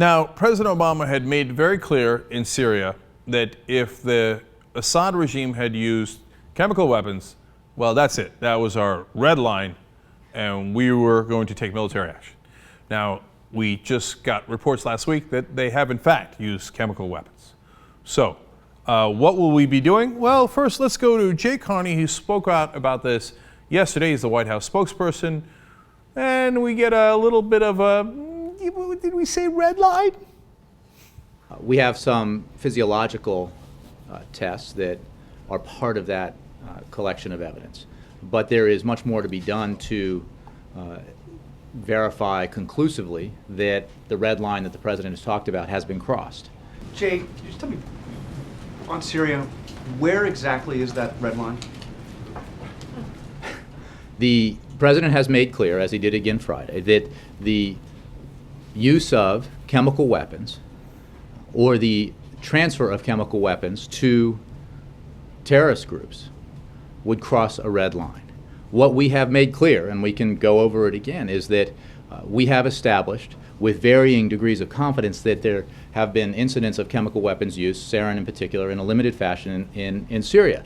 Now, President Obama had made very clear in Syria that if the Assad regime had used chemical weapons, well, that's it. That was our red line, and we were going to take military action. Now, we just got reports last week that they have, in fact, used chemical weapons. So, what will we be doing? Well, first, let's go to Jay Carney, who spoke out about this yesterday. He's the White House spokesperson. And we get a little bit of a, did we say red line? We have some physiological tests that are part of that collection of evidence. But there is much more to be done to verify conclusively that the red line that the president has talked about has been crossed. Jay, just tell me, on Syria, where exactly is that red line? The president has made clear, as he did again Friday, that the use of chemical weapons or the transfer of chemical weapons to terrorist groups would cross a red line. What we have made clear, and we can go over it again, is that we have established with varying degrees of confidence that there have been incidents of chemical weapons use, sarin in particular, in a limited fashion in Syria.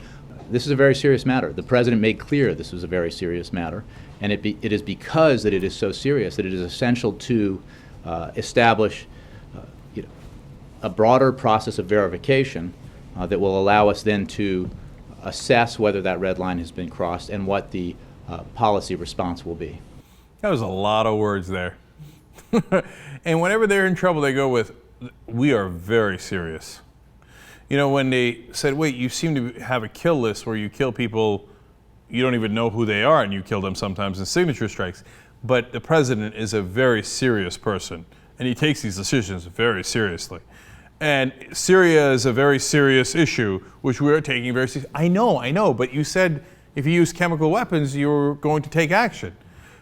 This is a very serious matter. The president made clear this was a very serious matter, and it is because that it is so serious that it is essential to establish a broader process of verification that will allow us then to assess whether that red line has been crossed and what the policy response will be. That was a lot of words there. And whenever they're in trouble, they go with, we are very serious. You know, when they said, wait, you seem to have a kill list where you kill people, you don't even know who they are, and you kill them sometimes in signature strikes. But the president is a very serious person, and he takes these decisions very seriously. And Syria is a very serious issue, which we are taking very seriously. I know, but you said if you use chemical weapons, you were going to take action.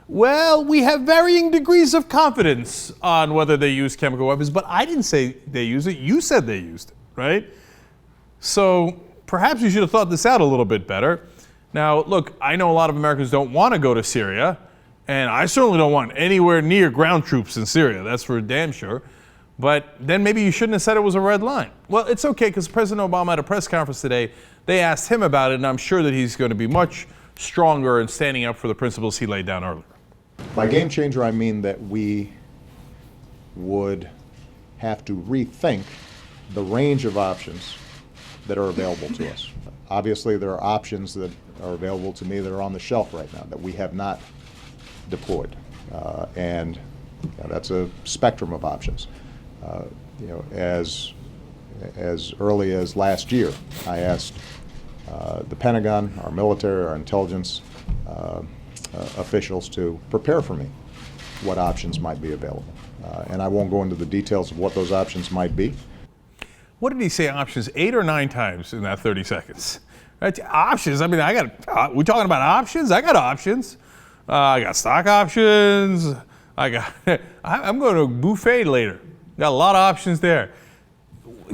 Well, we have varying degrees of confidence on whether they use chemical weapons, but I didn't say they use it. You said they used it, right? So perhaps you should have thought this out a little bit better. Now, look, I know a lot of Americans don't want to go to Syria, and I certainly don't want anywhere near ground troops in Syria. That's for damn sure. But then maybe you shouldn't have said it was a red line. Well, it's okay, because President Obama at a press conference today, they asked him about it, and I'm sure that he's going to be much stronger in standing up for the principles he laid down earlier. By game changer, I mean that we would have to rethink the range of options that are available to us. Obviously, there are options that are available to me that are on the shelf right now that we have not deployed, and that's a spectrum of options. As early as last year, I asked the Pentagon, our military, our intelligence officials to prepare for me what options might be available, and I won't go into the details of what those options might be. What did he say options 8 or 9 times in that 30 seconds? Right? Options, I mean, we're talking about options? I got options. I got stock options. I'm going to a buffet later. Got a lot of options there.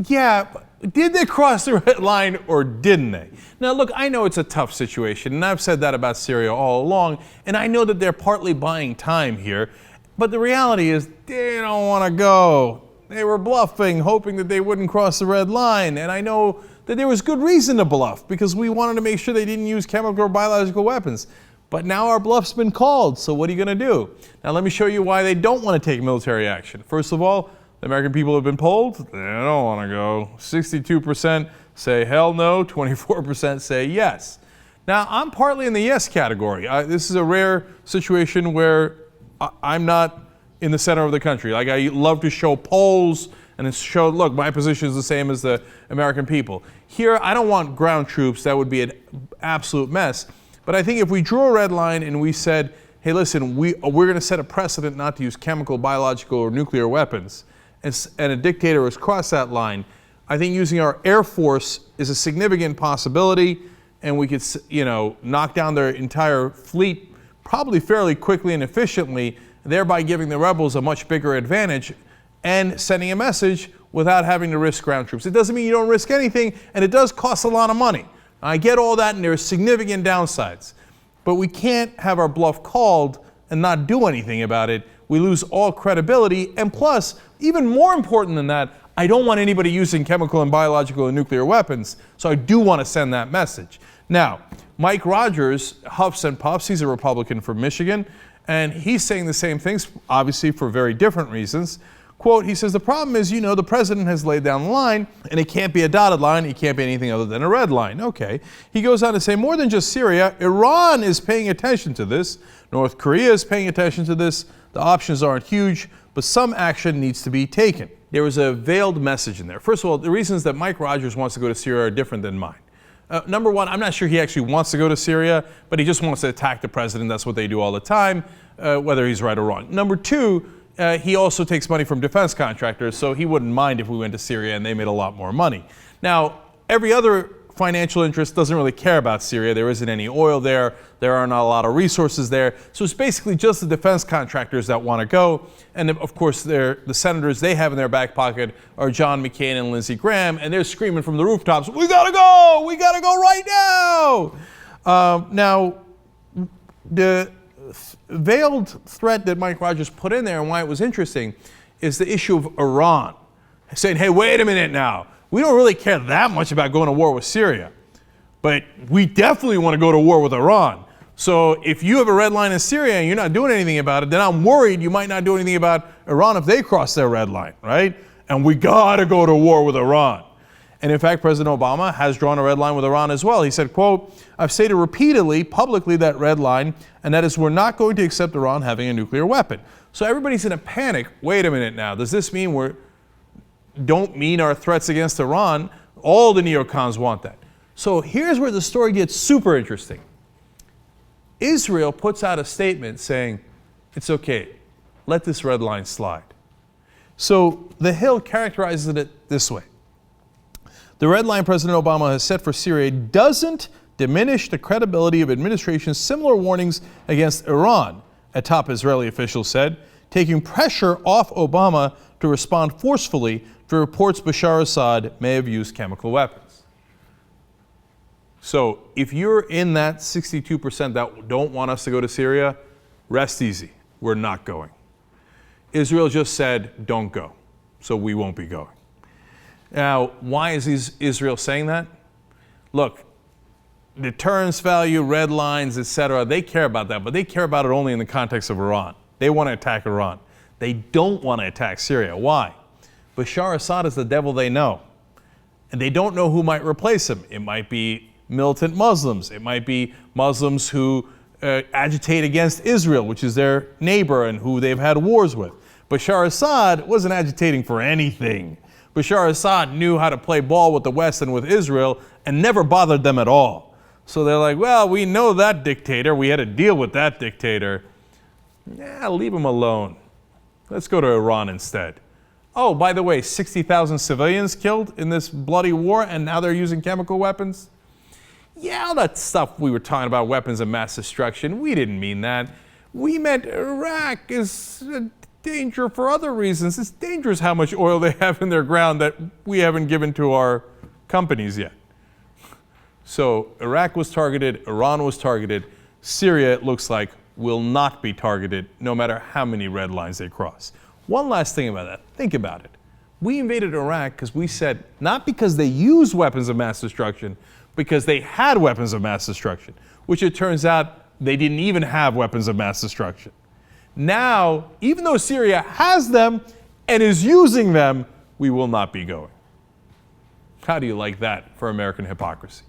Yeah, did they cross the red line or didn't they? Now look, I know it's a tough situation, and I've said that about Syria all along, and I know that they're partly buying time here, but the reality is they don't want to go. They were bluffing, hoping that they wouldn't cross the red line. And I know that there was good reason to bluff, because we wanted to make sure they didn't use chemical or biological weapons. But now our bluff's been called, so what are you going to do? Now let me show you why they don't want to take military action. First of all, the American people have been polled. They don't want to go. 62% say hell no, 24% say yes. Now I'm partly in the yes category. This is a rare situation where I'm not in the center of the country. Like, I love to show polls and show, look, my position is the same as the American people. Here, I don't want ground troops. That would be an absolute mess. But I think if we drew a red line and we said, hey, listen, we're going to set a precedent not to use chemical, biological, or nuclear weapons, and a dictator has crossed that line, I think using our Air Force is a significant possibility, and we could, knock down their entire fleet probably fairly quickly and efficiently, thereby giving the rebels a much bigger advantage and sending a message without having to risk ground troops. It doesn't mean you don't risk anything, and it does cost a lot of money. I get all that, and there are significant downsides. But we can't have our bluff called and not do anything about it we lose all credibility. And plus, even more important than that, I don't want anybody using chemical and biological and nuclear weapons, so I do want to send that message. Now, Mike Rogers huffs and puffs. He's a Republican from Michigan, and he's saying the same things, obviously for very different reasons. Quote, he says, the problem is, the president has laid down the line, and it can't be a dotted line, it can't be anything other than a red line. Okay. He goes on to say, more than just Syria, Iran is paying attention to this, North Korea is paying attention to this, the options aren't huge, but some action needs to be taken. There was a veiled message in there. First of all, the reasons that Mike Rogers wants to go to Syria are different than mine. Number one, I'm not sure he actually wants to go to Syria, but he just wants to attack the president. That's what they do all the time, whether he's right or wrong. Number two, he also takes money from defense contractors, so he wouldn't mind if we went to Syria and they made a lot more money. Now, every other financial interest doesn't really care about Syria. There isn't any oil there. There are not a lot of resources there. So it's basically just the defense contractors that want to go. And of course, the senators they have in their back pocket are John McCain and Lindsey Graham, and they're screaming from the rooftops, we gotta go! We gotta go right now! Now, the veiled threat that Mike Rogers put in there and why it was interesting is the issue of Iran. Saying, hey, wait a minute now. We don't really care that much about going to war with Syria, but we definitely want to go to war with Iran. So if you have a red line in Syria and you're not doing anything about it, then I'm worried you might not do anything about Iran if they cross their red line, right? And we gotta go to war with Iran. And in fact, President Obama has drawn a red line with Iran as well. He said, quote, I've stated repeatedly, publicly, that red line, and that is we're not going to accept Iran having a nuclear weapon. So everybody's in a panic. Wait a minute now. Does this mean don't mean our threats against Iran? All the neocons want that. So here's where the story gets super interesting. Israel puts out a statement saying, it's okay, let this red line slide. So The Hill characterizes it this way. The red line President Obama has set for Syria doesn't diminish the credibility of administration's similar warnings against Iran, a top Israeli official said, taking pressure off Obama to respond forcefully to reports Bashar Assad may have used chemical weapons. So if you're in that 62% that don't want us to go to Syria, rest easy. We're not going. Israel just said, don't go. So we won't be going. Now, why is Israel saying that? Look, deterrence value, red lines, etc., they care about that, but they care about it only in the context of Iran. They want to attack Iran. They don't want to attack Syria. Why? Bashar Assad is the devil they know. And they don't know who might replace him. It might be militant Muslims. It might be Muslims who agitate against Israel, which is their neighbor and who they've had wars with. Bashar Assad wasn't agitating for anything. Bashar Assad knew how to play ball with the West and with Israel and never bothered them at all. So they're like, well, we know that dictator. We had to deal with that dictator. Yeah, leave him alone. Let's go to Iran instead. Oh, by the way, 60,000 civilians killed in this bloody war, and now they're using chemical weapons? Yeah, all that stuff we were talking about, weapons of mass destruction, we didn't mean that. We meant Iraq is a danger for other reasons. It's dangerous how much oil they have in their ground that we haven't given to our companies yet. So Iraq was targeted, Iran was targeted, Syria, it looks like, will not be targeted no matter how many red lines they cross. One last thing about that, think about it. We invaded Iraq because we said, not because they used weapons of mass destruction, because they had weapons of mass destruction, which it turns out they didn't even have weapons of mass destruction. Now, even though Syria has them and is using them, we will not be going. How do you like that for American hypocrisy?